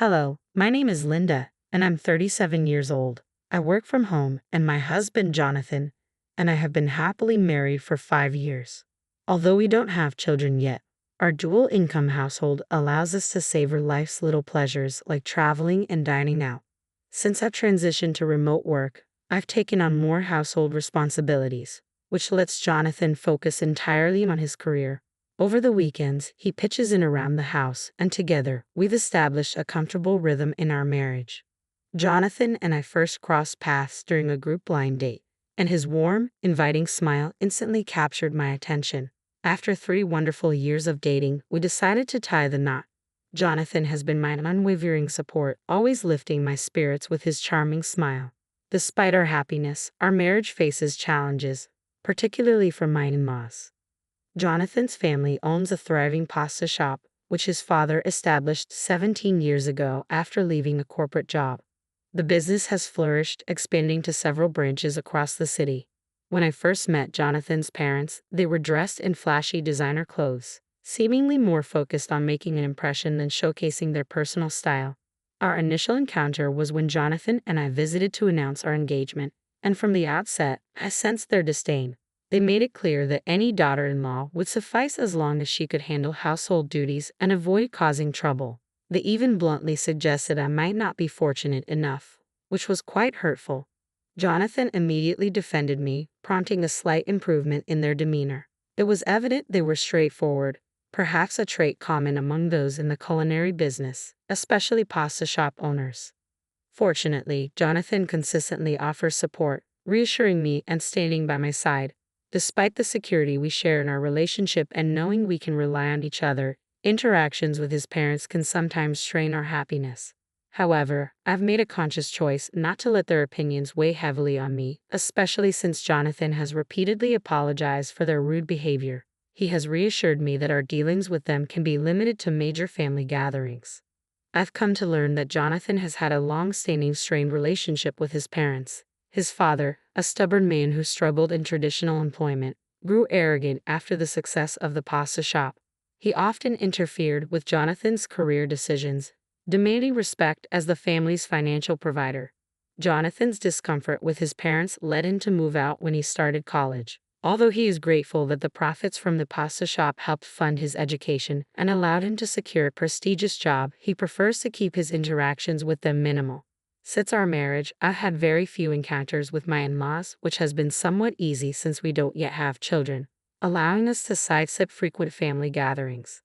Hello, my name is Linda, and I'm 37 years old. I work from home, and my husband, Jonathan, and I have been happily married for 5 years. Although we don't have children yet, our dual income household allows us to savor life's little pleasures like traveling and dining out. Since I've transitioned to remote work, I've taken on more household responsibilities, which lets Jonathan focus entirely on his career. Over the weekends, he pitches in around the house, and together, we've established a comfortable rhythm in our marriage. Jonathan and I first crossed paths during a group blind date, and his warm, inviting smile instantly captured my attention. After 3 wonderful years of dating, we decided to tie the knot. Jonathan has been my unwavering support, always lifting my spirits with his charming smile. Despite our happiness, our marriage faces challenges, particularly from my in-laws. Jonathan's family owns a thriving pasta shop, which his father established 17 years ago after leaving a corporate job. The business has flourished, expanding to several branches across the city. When I first met Jonathan's parents, they were dressed in flashy designer clothes, seemingly more focused on making an impression than showcasing their personal style. Our initial encounter was when Jonathan and I visited to announce our engagement, and from the outset, I sensed their disdain. They made it clear that any daughter-in-law would suffice as long as she could handle household duties and avoid causing trouble. They even bluntly suggested I might not be fortunate enough, which was quite hurtful. Jonathan immediately defended me, prompting a slight improvement in their demeanor. It was evident they were straightforward, perhaps a trait common among those in the culinary business, especially pasta shop owners. Fortunately, Jonathan consistently offers support, reassuring me and standing by my side. Despite the security we share in our relationship and knowing we can rely on each other, interactions with his parents can sometimes strain our happiness. However, I've made a conscious choice not to let their opinions weigh heavily on me, especially since Jonathan has repeatedly apologized for their rude behavior. He has reassured me that our dealings with them can be limited to major family gatherings. I've come to learn that Jonathan has had a long-standing strained relationship with his parents. His father, a stubborn man who struggled in traditional employment, grew arrogant after the success of the pasta shop. He often interfered with Jonathan's career decisions, demanding respect as the family's financial provider. Jonathan's discomfort with his parents led him to move out when he started college. Although he is grateful that the profits from the pasta shop helped fund his education and allowed him to secure a prestigious job, he prefers to keep his interactions with them minimal. Since our marriage, I've had very few encounters with my in-laws, which has been somewhat easy since we don't yet have children, allowing us to sidestep frequent family gatherings.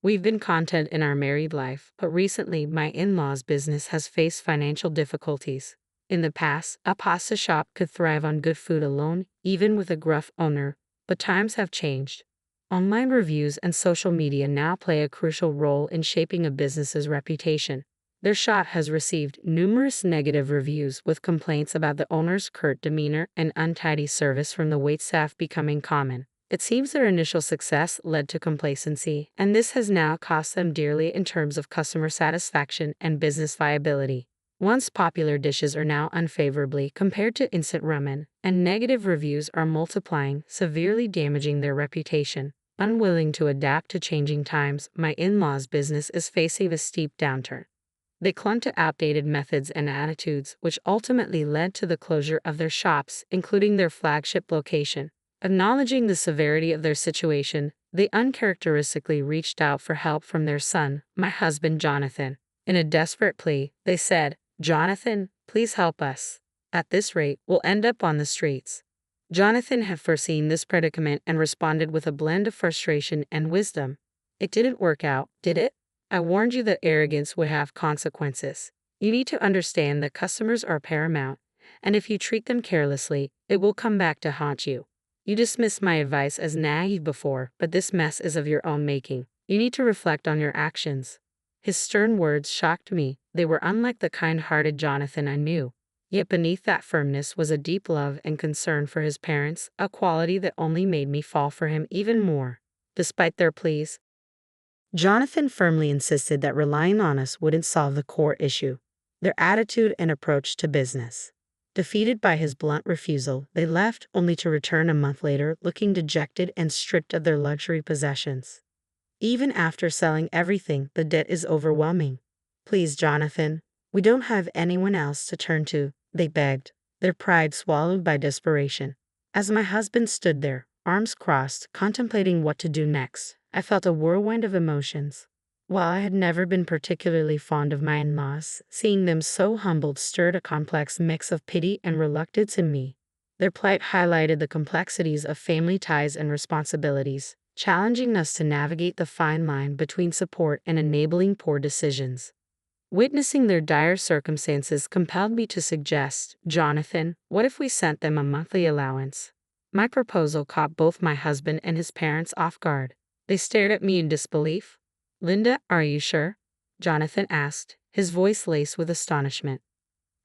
We've been content in our married life, but recently my in-laws' business has faced financial difficulties. In the past, a pasta shop could thrive on good food alone, even with a gruff owner, but times have changed. Online reviews and social media now play a crucial role in shaping a business's reputation. Their shop has received numerous negative reviews with complaints about the owner's curt demeanor and untidy service from the waitstaff becoming common. It seems their initial success led to complacency, and this has now cost them dearly in terms of customer satisfaction and business viability. Once popular dishes are now unfavorably compared to instant ramen, and negative reviews are multiplying, severely damaging their reputation. Unwilling to adapt to changing times, my in-laws' business is facing a steep downturn. They clung to outdated methods and attitudes, which ultimately led to the closure of their shops, including their flagship location. Acknowledging the severity of their situation, they uncharacteristically reached out for help from their son, my husband Jonathan. In a desperate plea, they said, "Jonathan, please help us. At this rate, we'll end up on the streets." Jonathan had foreseen this predicament and responded with a blend of frustration and wisdom. "It didn't work out, did it? I warned you that arrogance would have consequences. You need to understand that customers are paramount, and if you treat them carelessly, it will come back to haunt you. You dismissed my advice as naive before, but this mess is of your own making. You need to reflect on your actions." His stern words shocked me. They were unlike the kind-hearted Jonathan I knew. Yet beneath that firmness was a deep love and concern for his parents, a quality that only made me fall for him even more. Despite their pleas, Jonathan firmly insisted that relying on us wouldn't solve the core issue: their attitude and approach to business. Defeated by his blunt refusal, they left, only to return a month later looking dejected and stripped of their luxury possessions. Even after selling everything, the debt is overwhelming. Please, Jonathan. We don't have anyone else to turn to, they begged, their pride swallowed by desperation. As my husband stood there, arms crossed, contemplating what to do next, I felt a whirlwind of emotions. While I had never been particularly fond of my in-laws, seeing them so humbled stirred a complex mix of pity and reluctance in me. Their plight highlighted the complexities of family ties and responsibilities, challenging us to navigate the fine line between support and enabling poor decisions. Witnessing their dire circumstances compelled me to suggest, Jonathan, what if we sent them a monthly allowance? My proposal caught both my husband and his parents off guard. They stared at me in disbelief. Linda, are you sure? Jonathan asked, his voice laced with astonishment.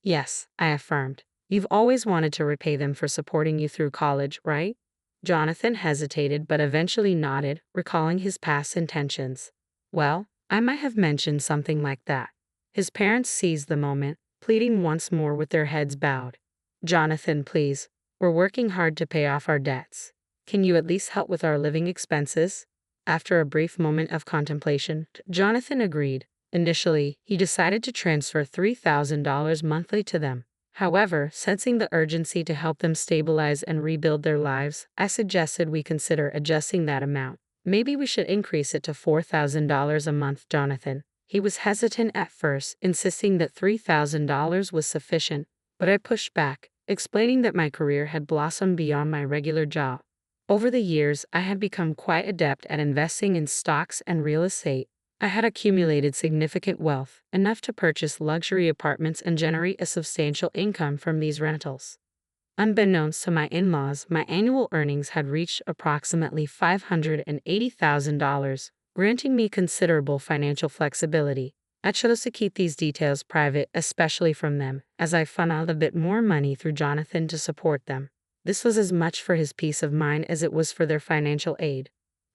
Yes, I affirmed. You've always wanted to repay them for supporting you through college, right? Jonathan hesitated but eventually nodded, recalling his past intentions. Well, I might have mentioned something like that. His parents seized the moment, pleading once more with their heads bowed. Jonathan, please. We're working hard to pay off our debts. Can you at least help with our living expenses? After a brief moment of contemplation, Jonathan agreed. Initially, he decided to transfer $3,000 monthly to them. However, sensing the urgency to help them stabilize and rebuild their lives, I suggested we consider adjusting that amount. Maybe we should increase it to $4,000 a month, Jonathan. He was hesitant at first, insisting that $3,000 was sufficient, but I pushed back, explaining that my career had blossomed beyond my regular job. Over the years, I had become quite adept at investing in stocks and real estate. I had accumulated significant wealth, enough to purchase luxury apartments and generate a substantial income from these rentals. Unbeknownst to my in-laws, my annual earnings had reached approximately $580,000, granting me considerable financial flexibility. I chose to keep these details private, especially from them, as I funneled a bit more money through Jonathan to support them. This was as much for his peace of mind as it was for their financial aid.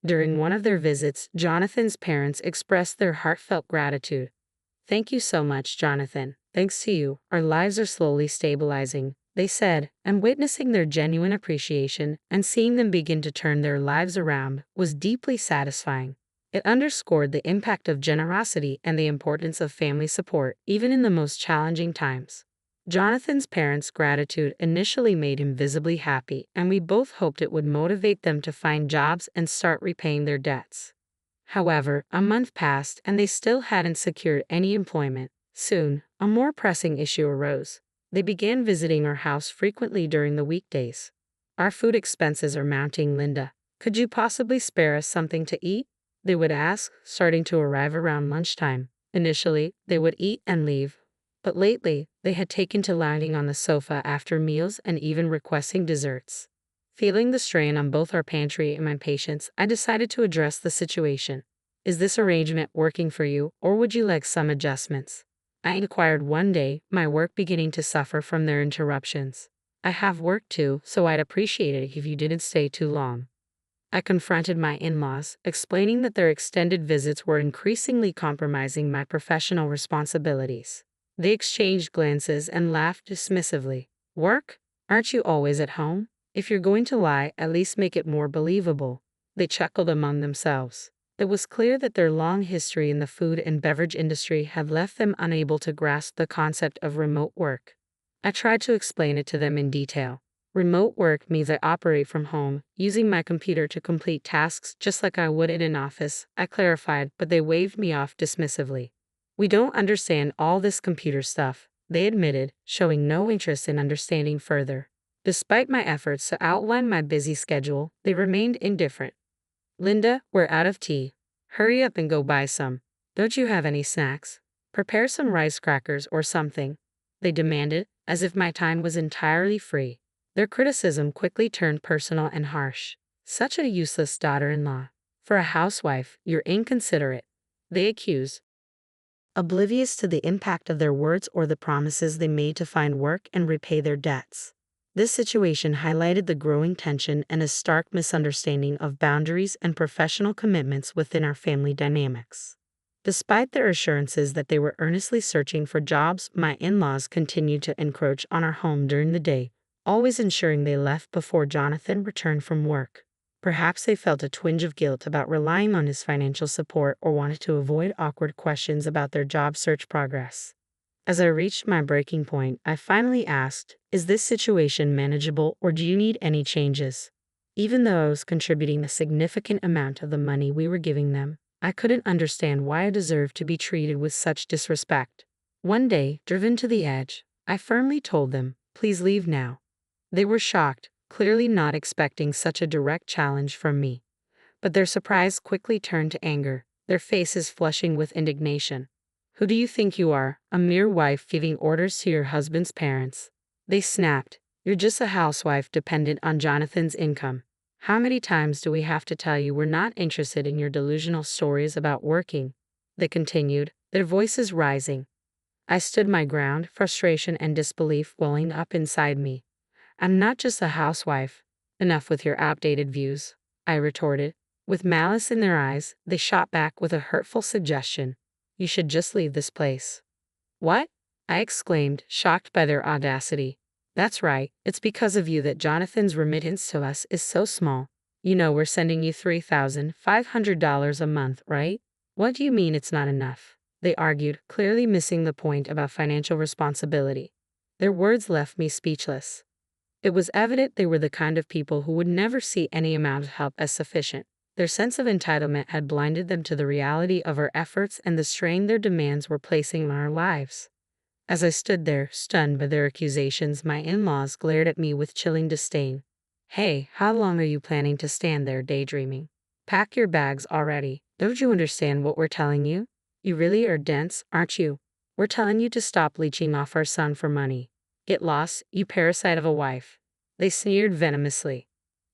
During one of their visits, Jonathan's parents expressed their heartfelt gratitude. Thank you so much, Jonathan. Thanks to you, our lives are slowly stabilizing, they said, and witnessing their genuine appreciation and seeing them begin to turn their lives around was deeply satisfying. It underscored the impact of generosity and the importance of family support, even in the most challenging times. Jonathan's parents' gratitude initially made him visibly happy, and we both hoped it would motivate them to find jobs and start repaying their debts. However, a month passed and they still hadn't secured any employment. Soon, a more pressing issue arose. They began visiting our house frequently during the weekdays. Our food expenses are mounting, Linda. Could you possibly spare us something to eat? They would ask, starting to arrive around lunchtime. Initially, they would eat and leave. But lately, they had taken to lounging on the sofa after meals and even requesting desserts. Feeling the strain on both our pantry and my patience, I decided to address the situation. Is this arrangement working for you, or would you like some adjustments? I inquired one day, my work beginning to suffer from their interruptions. I have work too, so I'd appreciate it if you didn't stay too long. I confronted my in-laws, explaining that their extended visits were increasingly compromising my professional responsibilities. They exchanged glances and laughed dismissively. Work? Aren't you always at home? If you're going to lie, at least make it more believable. They chuckled among themselves. It was clear that their long history in the food and beverage industry had left them unable to grasp the concept of remote work. I tried to explain it to them in detail. Remote work means I operate from home, using my computer to complete tasks just like I would in an office, I clarified, but they waved me off dismissively. We don't understand all this computer stuff, they admitted, showing no interest in understanding further. Despite my efforts to outline my busy schedule, they remained indifferent. Linda, we're out of tea. Hurry up and go buy some. Don't you have any snacks? Prepare some rice crackers or something, they demanded, as if my time was entirely free. Their criticism quickly turned personal and harsh. Such a useless daughter-in-law. For a housewife, you're inconsiderate, they accused, oblivious to the impact of their words or the promises they made to find work and repay their debts. This situation highlighted the growing tension and a stark misunderstanding of boundaries and professional commitments within our family dynamics. Despite their assurances that they were earnestly searching for jobs, my in-laws continued to encroach on our home during the day, always ensuring they left before Jonathan returned from work. Perhaps they felt a twinge of guilt about relying on his financial support or wanted to avoid awkward questions about their job search progress. As I reached my breaking point, I finally asked, "Is this situation manageable or do you need any changes?" Even though I was contributing a significant amount of the money we were giving them, I couldn't understand why I deserved to be treated with such disrespect. One day, driven to the edge, I firmly told them, "Please leave now." They were shocked, clearly not expecting such a direct challenge from me. But their surprise quickly turned to anger, their faces flushing with indignation. "Who do you think you are, a mere wife giving orders to your husband's parents?" They snapped. "You're just a housewife dependent on Jonathan's income. How many times do we have to tell you we're not interested in your delusional stories about working?" They continued, their voices rising. I stood my ground, frustration and disbelief welling up inside me. "I'm not just a housewife. Enough with your outdated views," I retorted. With malice in their eyes, they shot back with a hurtful suggestion. "You should just leave this place." "What?" I exclaimed, shocked by their audacity. "That's right, it's because of you that Jonathan's remittance to us is so small. You know we're sending you $3,500 a month, right? What do you mean it's not enough?" They argued, clearly missing the point about financial responsibility. Their words left me speechless. It was evident they were the kind of people who would never see any amount of help as sufficient. Their sense of entitlement had blinded them to the reality of our efforts and the strain their demands were placing on our lives. As I stood there, stunned by their accusations, my in-laws glared at me with chilling disdain. "Hey, how long are you planning to stand there daydreaming? Pack your bags already. Don't you understand what we're telling you? You really are dense, aren't you? We're telling you to stop leeching off our son for money. Get lost, you parasite of a wife." They sneered venomously.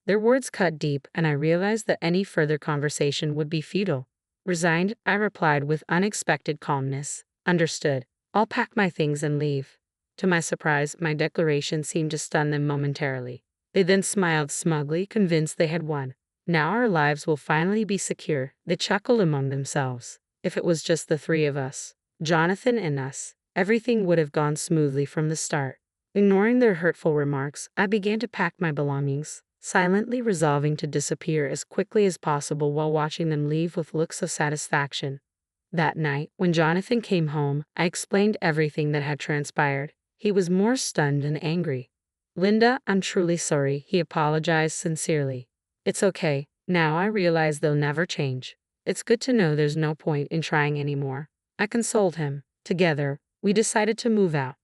Their words cut deep, and I realized that any further conversation would be futile. Resigned, I replied with unexpected calmness, "Understood. I'll pack my things and leave." To my surprise, my declaration seemed to stun them momentarily. They then smiled smugly, convinced they had won. "Now our lives will finally be secure," they chuckled among themselves. If it was just the three of us, Jonathan and us, everything would have gone smoothly from the start. Ignoring their hurtful remarks, I began to pack my belongings, silently resolving to disappear as quickly as possible while watching them leave with looks of satisfaction. That night, when Jonathan came home, I explained everything that had transpired. He was more stunned than angry. "Linda, I'm truly sorry," he apologized sincerely. "It's okay. Now I realize they'll never change. It's good to know there's no point in trying anymore." I consoled him. Together, we decided to move out.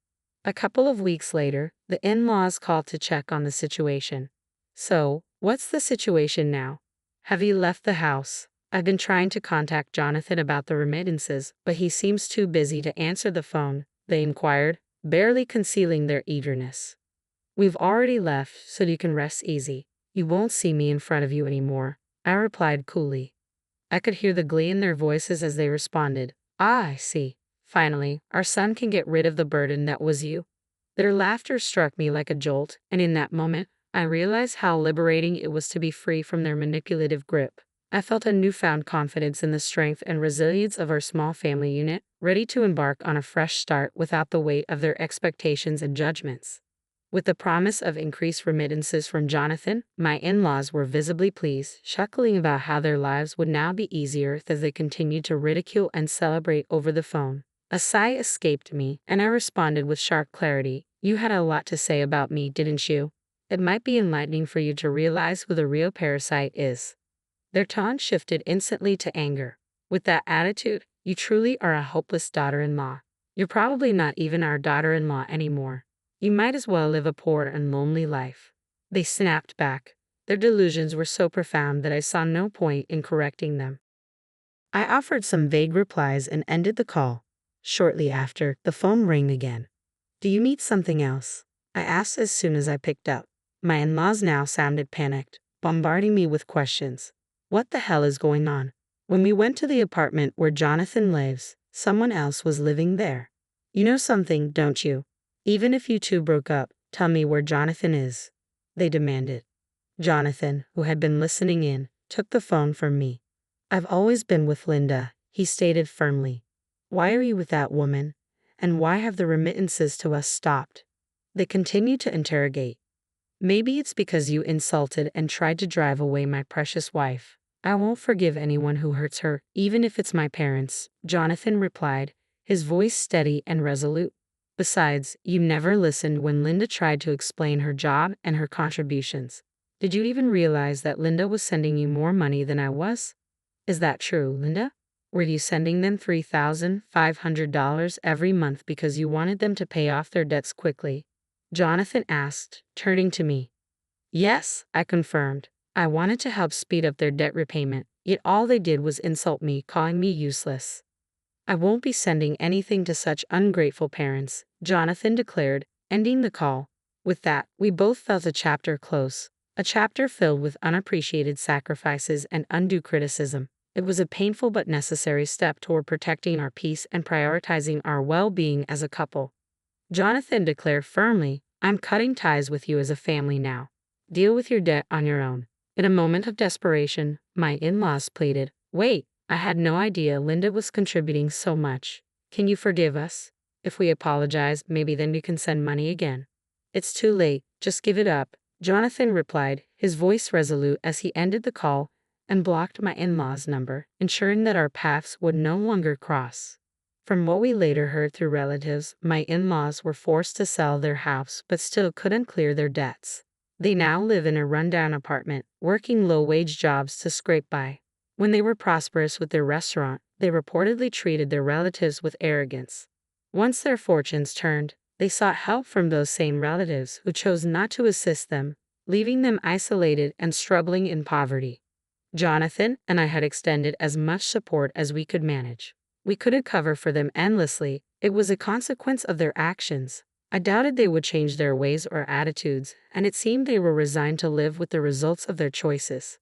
A couple of weeks later, the in-laws called to check on the situation. "So, what's the situation now? Have you left the house?" I've been trying to contact Jonathan about the remittances, but he seems too busy to answer the phone, they inquired, barely concealing their eagerness. "We've already left, so you can rest easy. You won't see me in front of you anymore," I replied coolly. I could hear the glee in their voices as they responded. "Ah, I see. Finally, our son can get rid of the burden that was you." Their laughter struck me like a jolt, and in that moment, I realized how liberating it was to be free from their manipulative grip. I felt a newfound confidence in the strength and resilience of our small family unit, ready to embark on a fresh start without the weight of their expectations and judgments. With the promise of increased remittances from Jonathan, my in-laws were visibly pleased, chuckling about how their lives would now be easier as they continued to ridicule and celebrate over the phone. A sigh escaped me, and I responded with sharp clarity. "You had a lot to say about me, didn't you? It might be enlightening for you to realize who the real parasite is." Their tone shifted instantly to anger. "With that attitude, you truly are a hopeless daughter-in-law. You're probably not even our daughter-in-law anymore. You might as well live a poor and lonely life." They snapped back. Their delusions were so profound that I saw no point in correcting them. I offered some vague replies and ended the call. Shortly after, the phone rang again. "Do you need something else?" I asked as soon as I picked up. My in-laws now sounded panicked, bombarding me with questions. "What the hell is going on? When we went to the apartment where Jonathan lives, someone else was living there. You know something, don't you? Even if you two broke up, tell me where Jonathan is," they demanded. Jonathan, who had been listening in, took the phone from me. "I've always been with Linda," he stated firmly. "Why are you with that woman? And why have the remittances to us stopped?" They continued to interrogate. Maybe it's because you insulted and tried to drive away my precious wife. I won't forgive anyone who hurts her, even if it's my parents, Jonathan replied, his voice steady and resolute. Besides, you never listened when Linda tried to explain her job and her contributions. Did you even realize that Linda was sending you more money than I was? Is that true, Linda? Were you sending them $3,500 every month because you wanted them to pay off their debts quickly? Jonathan asked, turning to me. Yes, I confirmed. I wanted to help speed up their debt repayment, yet all they did was insult me, calling me useless. I won't be sending anything to such ungrateful parents, Jonathan declared, ending the call. With that, we both felt a chapter close, a chapter filled with unappreciated sacrifices and undue criticism. It was a painful but necessary step toward protecting our peace and prioritizing our well-being as a couple. Jonathan declared firmly, I'm cutting ties with you as a family now. Deal with your debt on your own. In a moment of desperation, my in-laws pleaded, wait, I had no idea Linda was contributing so much. Can you forgive us? If we apologize, maybe then you can send money again. It's too late, just give it up, Jonathan replied, his voice resolute as he ended the call and blocked my in-laws' number, ensuring that our paths would no longer cross. From what we later heard through relatives, my in-laws were forced to sell their house but still couldn't clear their debts. They now live in a rundown apartment, working low-wage jobs to scrape by. When they were prosperous with their restaurant, they reportedly treated their relatives with arrogance. Once their fortunes turned, they sought help from those same relatives who chose not to assist them, leaving them isolated and struggling in poverty. Jonathan and I had extended as much support as we could manage. We couldn't cover for them endlessly. It was a consequence of their actions. I doubted they would change their ways or attitudes, and it seemed they were resigned to live with the results of their choices.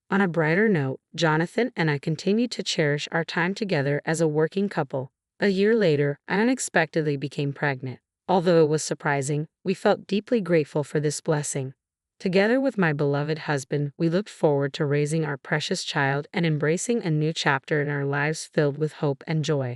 On a brighter note, Jonathan and I continued to cherish our time together as a working couple. A year later, I unexpectedly became pregnant. Although it was surprising, we felt deeply grateful for this blessing. Together with my beloved husband, we looked forward to raising our precious child and embracing a new chapter in our lives filled with hope and joy.